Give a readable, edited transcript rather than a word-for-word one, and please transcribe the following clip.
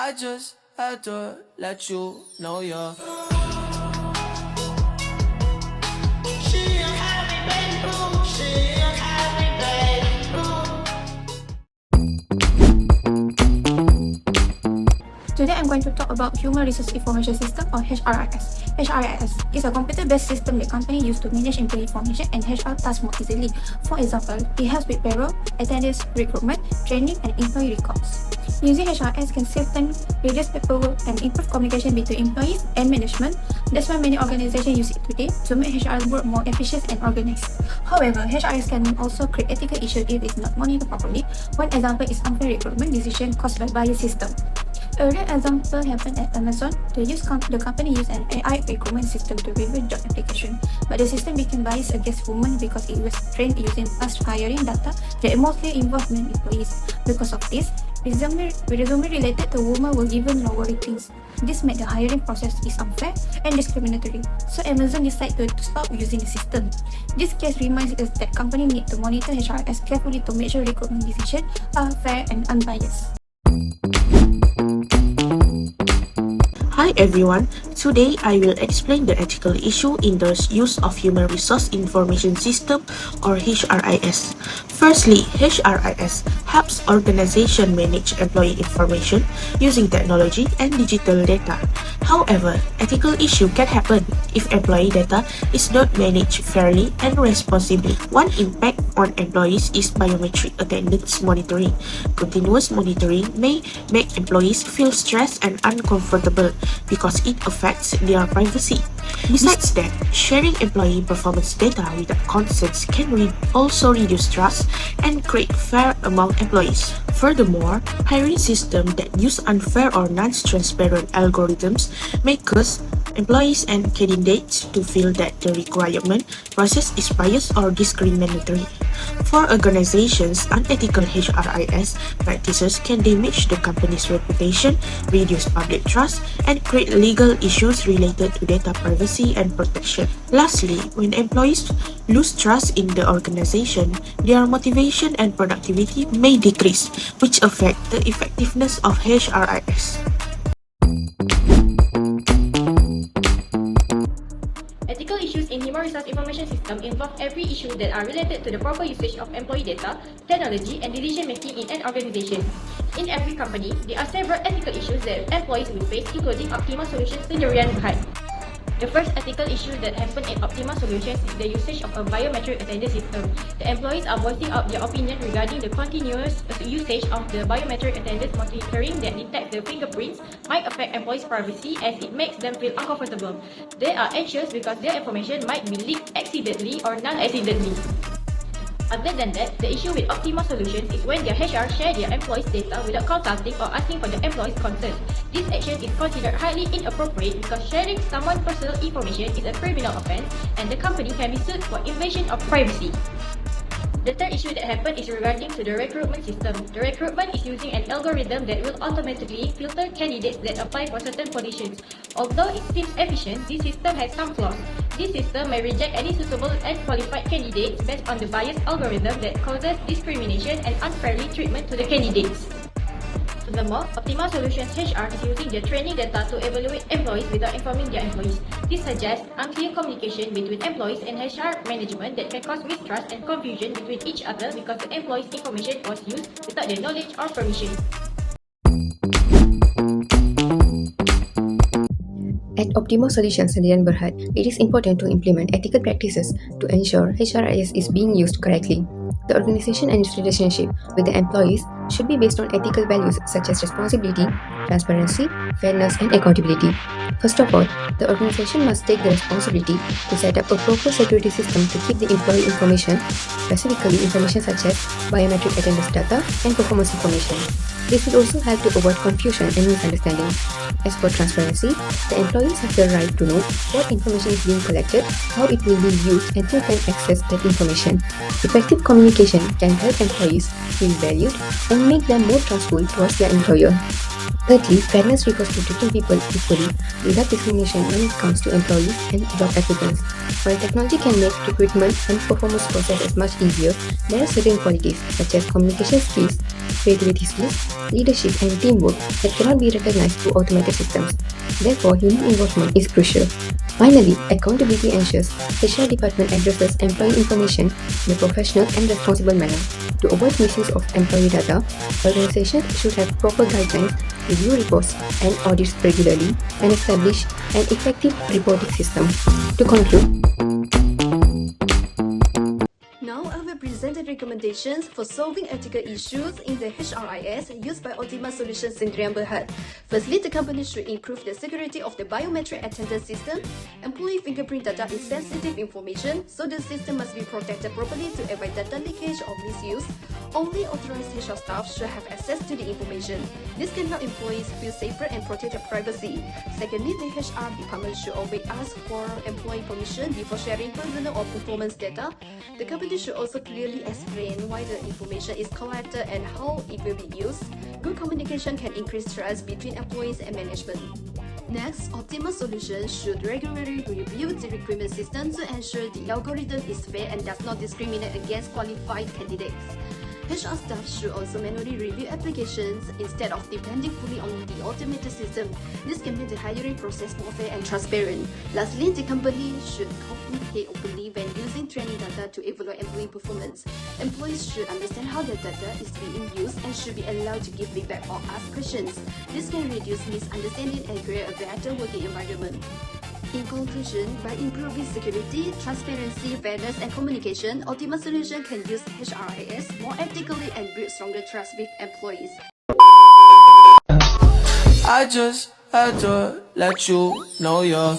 I just had to let you know you're. Today I'm going to talk about Human Resource Information System or HRIS. HRIS is a computer-based system that companies use to manage employee information and HR tasks more easily. For example, it helps with payroll, attendance, recruitment, training, and employee records. Using HRIS can save time, reduce paperwork, and improve communication between employees and management. That's why many organizations use it today to make HR work more efficient and organized. However, HRIS can also create ethical issues if it's not monitored properly. One example is unfair recruitment decision caused by bias system. A real example happened at Amazon. The company used an AI recruitment system to review job application, but the system became biased against women because it was trained using past hiring data that mostly involved men employees. Because of this, resume related to women were given lower ratings. This made the hiring process is unfair and discriminatory, so Amazon decided to stop using the system. This case reminds us that companies need to monitor HRS carefully to make sure recruitment decisions are fair and unbiased. Hi everyone, today I will explain the ethical issue in the use of Human Resource Information System or HRIS. Firstly, HRIS helps organizations manage employee information using technology and digital data. However, ethical issue can happen if employee data is not managed fairly and responsibly. One impact on employees is biometric attendance monitoring. Continuous monitoring may make employees feel stressed and uncomfortable because it affects their privacy. Besides that, sharing employee performance data without consent can also reduce trust and create fear among employees. Furthermore, hiring systems that use unfair or non-transparent algorithms may cause employees and candidates to feel that the requirement process is biased or discriminatory. For organizations, unethical HRIS practices can damage the company's reputation, reduce public trust, and create legal issues related to data privacy and protection. Lastly, when employees lose trust in the organization, their motivation and productivity may decrease, which affect the effectiveness of HRIS. Ethical issues in Human Resource Information System involve every issue that are related to the proper usage of employee data, technology, and decision-making in an organization. In every company, there are several ethical issues that employees will face, including Optima Solutions pendirian Berhad. The first ethical issue that happened at Optima Solutions is the usage of a biometric attendance system. The employees are voicing out their opinion regarding the continuous usage of the biometric attendance monitoring that detects the fingerprints might affect employees' privacy as it makes them feel uncomfortable. They are anxious because their information might be leaked accidentally or non-accidentally. Other than that, the issue with Optima Solutions is when their HR share their employees' data without consulting or asking for the employees' consent. This action is considered highly inappropriate because sharing someone's personal information is a criminal offense and the company can be sued for invasion of privacy. The third issue that happened is regarding to the recruitment system. The recruitment is using an algorithm that will automatically filter candidates that apply for certain positions. Although it seems efficient, this system has some flaws. This system may reject any suitable and qualified candidates based on the biased algorithm that causes discrimination and unfairly treatment to the candidates. Furthermore, Optima Solutions HR is using their training data to evaluate employees without informing their employees. This suggests unclear communication between employees and HR management that can cause mistrust and confusion between each other because the employees' information was used without their knowledge or permission. At Optima Solutions pendirian Berhad, it is important to implement ethical practices to ensure HRIS is being used correctly. The organization and its relationship with the employees should be based on ethical values such as responsibility, transparency, fairness, and accountability. First of all, the organization must take the responsibility to set up a proper security system to keep the employee information, specifically information such as biometric attendance data and performance information. This will also help to avoid confusion and misunderstanding. As for transparency, the employees have the right to know what information is being collected, how it will be used, and who can access that information. Effective communication can help employees feel valued and make them more trustful towards their employer. Thirdly, fairness refers to treating people equally without discrimination when it comes to employees and job applicants. While technology can make recruitment and performance processes much easier, there are certain qualities such as communication skills, creativity skills, leadership, and teamwork that cannot be recognized through automated systems. Therefore, human involvement is crucial. Finally, accountability ensures HR department addresses employee information in a professional and responsible manner. To avoid misuse of employee data, organizations should have proper guidelines, review reports and audits regularly, and establish an effective reporting system. To conclude, now I will present the recommendations for solving ethical issues in the IHRIS used by Ultima Solutions Sdn Berhad. Firstly, the company should improve the security of the biometric attendance system. Employee fingerprint data is sensitive information, so the system must be protected properly to avoid data leakage or misuse. Only authorized HR staff should have access to the information. This can help employees feel safer and protect their privacy. Secondly, the HR department should always ask for employee permission before sharing personal or performance data. The company should also clearly explain why the information is collected and how it will be used. Good communication can increase trust between employees and management. Next, Optimal Solutions should regularly review the recruitment system to ensure the algorithm is fair and does not discriminate against qualified candidates. HR staff should also manually review applications instead of depending fully on the automated system. This can make the hiring process more fair and transparent. Lastly, the company should communicate openly when using training data to evaluate employee performance. Employees should understand how their data is being used and should be allowed to give feedback or ask questions. This can reduce misunderstanding and create a better working environment. In conclusion, by improving security, transparency, fairness, and communication, Ultima Solution can use IHRIS more ethically and build stronger trust with employees. I just had to let you know you're